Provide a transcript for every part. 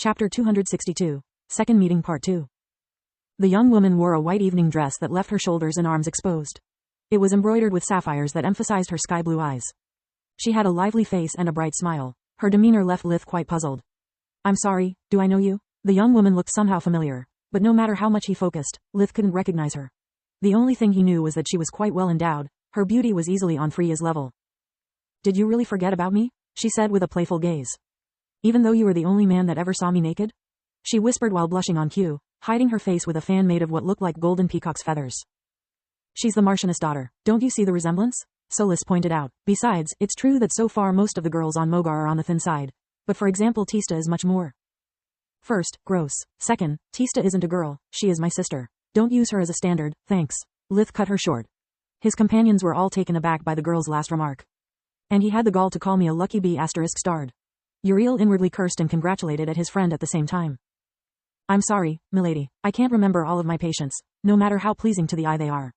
Chapter 262. Second Meeting Part 2. The young woman wore a white evening dress that left her shoulders and arms exposed. It was embroidered with sapphires that emphasized her sky-blue eyes. She had a lively face and a bright smile. Her demeanor left Lith quite puzzled. "I'm sorry, do I know you?" The young woman looked somehow familiar, but no matter how much he focused, Lith couldn't recognize her. The only thing he knew was that she was quite well endowed. Her beauty was easily on Freya's level. "Did you really forget about me?" she said with a playful gaze. "Even though you were the only man that ever saw me naked?" She whispered while blushing on cue, hiding her face with a fan made of what looked like golden peacock's feathers. "She's the Marchioness' daughter. Don't you see the resemblance?" Solis pointed out. "Besides, it's true that so far most of the girls on Mogar are on the thin side. But for example, Tista is much more. First, gross. Second, Tista isn't a girl, she is my sister. Don't use her as a standard, thanks." Lith cut her short. His companions were all taken aback by the girl's last remark. "And he had the gall to call me a lucky bee *****starred. Uriel inwardly cursed and congratulated at his friend at the same time. "I'm sorry, milady, I can't remember all of my patients, no matter how pleasing to the eye they are.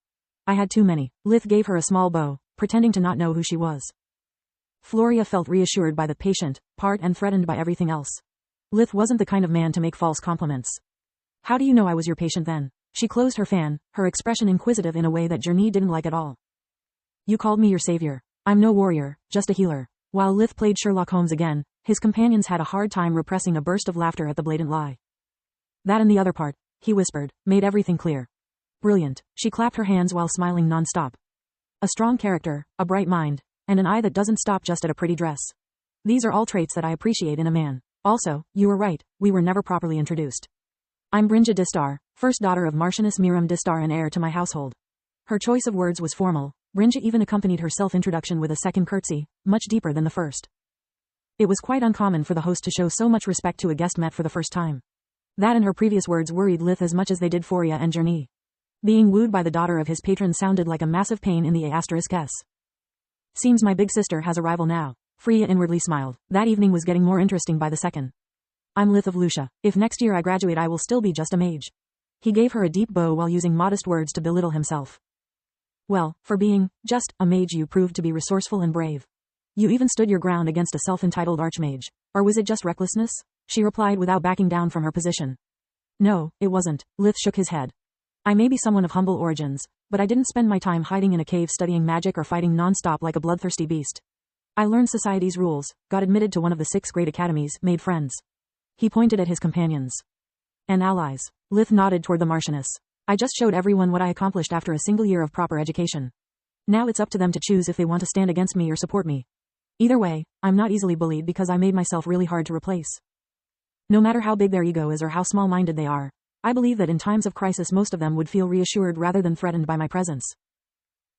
I had too many." Lith gave her a small bow, pretending to not know who she was. Floria felt reassured by the patient part and threatened by everything else. Lith wasn't the kind of man to make false compliments. "How do you know I was your patient then?" She closed her fan, her expression inquisitive in a way that Journey didn't like at all. "You called me your savior. I'm no warrior, just a healer." While Lith played Sherlock Holmes again, his companions had a hard time repressing a burst of laughter at the blatant lie. "That and the other part," he whispered, made everything clear. "Brilliant." She clapped her hands while smiling non-stop. "A strong character, a bright mind, and an eye that doesn't stop just at a pretty dress. These are all traits that I appreciate in a man. Also, you were right, we were never properly introduced. I'm Brynja Distar, first daughter of Marchioness Miriam Distar and heir to my household." Her choice of words was formal. Brynja even accompanied her self-introduction with a second curtsy, much deeper than the first. It was quite uncommon for the host to show so much respect to a guest met for the first time. That and her previous words worried Lith as much as they did Floria and Journey. Being wooed by the daughter of his patron sounded like a massive pain in the ****s. "Seems my big sister has a rival now." Freya inwardly smiled. That evening was getting more interesting by the second. "I'm Lith of Lucia. If next year I graduate I will still be just a mage." He gave her a deep bow while using modest words to belittle himself. "Well, for being just a mage you proved to be resourceful and brave. You even stood your ground against a self-entitled archmage. Or was it just recklessness?" she replied without backing down from her position. "No, it wasn't." Lith shook his head. "I may be someone of humble origins, but I didn't spend my time hiding in a cave studying magic or fighting non-stop like a bloodthirsty beast. I learned society's rules, got admitted to one of the 6 great academies, made friends." He pointed at his companions. "And allies." Lith nodded toward the Marchioness. "I just showed everyone what I accomplished after a single year of proper education. Now it's up to them to choose if they want to stand against me or support me. Either way, I'm not easily bullied because I made myself really hard to replace. No matter how big their ego is or how small-minded they are, I believe that in times of crisis most of them would feel reassured rather than threatened by my presence."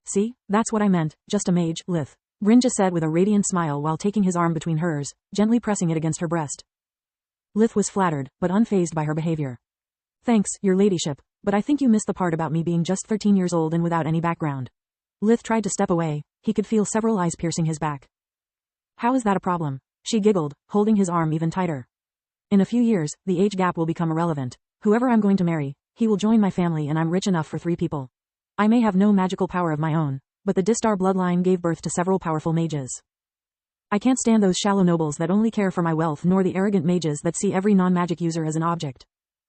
"See, that's what I meant, just a mage, Lith," Brynja said with a radiant smile while taking his arm between hers, gently pressing it against her breast. Lith was flattered, but unfazed by her behavior. "Thanks, your ladyship, but I think you missed the part about me being just 13 years old and without any background." Lith tried to step away. He could feel several eyes piercing his back. "How is that a problem?" she giggled, holding his arm even tighter. "In a few years, the age gap will become irrelevant. Whoever I'm going to marry, he will join my family and I'm rich enough for 3 people. I may have no magical power of my own, but the Distar bloodline gave birth to several powerful mages. I can't stand those shallow nobles that only care for my wealth nor the arrogant mages that see every non-magic user as an object.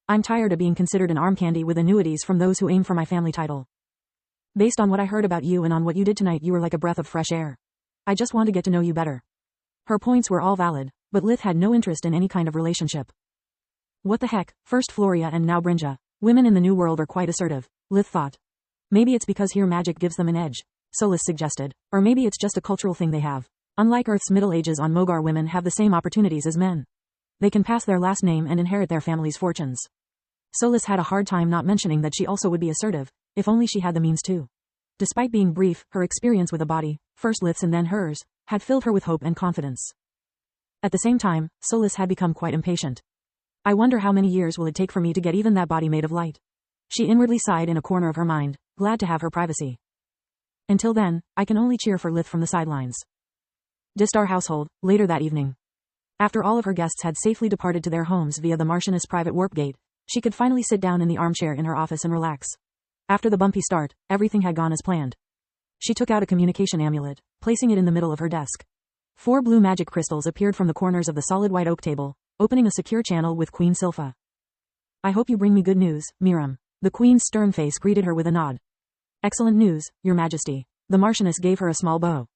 I'm tired of being considered an arm candy with annuities from those who aim for my family title. Based on what I heard about you and on what you did tonight you were like a breath of fresh air. I just want to get to know you better." Her points were all valid, but Lith had no interest in any kind of relationship. What the heck, first Floria and now Brynja. Women in the New World are quite assertive, Lith thought. Maybe it's because here magic gives them an edge, Solis suggested. Or maybe it's just a cultural thing they have. Unlike Earth's Middle Ages on Mogar, women have the same opportunities as men. They can pass their last name and inherit their family's fortunes. Solis had a hard time not mentioning that she also would be assertive, if only she had the means to. Despite being brief, her experience with a body, first Lith's and then hers, had filled her with hope and confidence. At the same time, Solis had become quite impatient. "I wonder how many years will it take for me to get even that body made of light." She inwardly sighed in a corner of her mind, glad to have her privacy. "Until then, I can only cheer for Lith from the sidelines." Distar household, later that evening. After all of her guests had safely departed to their homes via the Marchioness' private warp gate, she could finally sit down in the armchair in her office and relax. After the bumpy start, everything had gone as planned. She took out a communication amulet, placing it in the middle of her desk. 4 blue magic crystals appeared from the corners of the solid white oak table, opening a secure channel with Queen Silpha. I hope you bring me good news, Miram. The Queen's stern face greeted her with a nod. Excellent news, Your Majesty. The Marchioness gave her a small bow.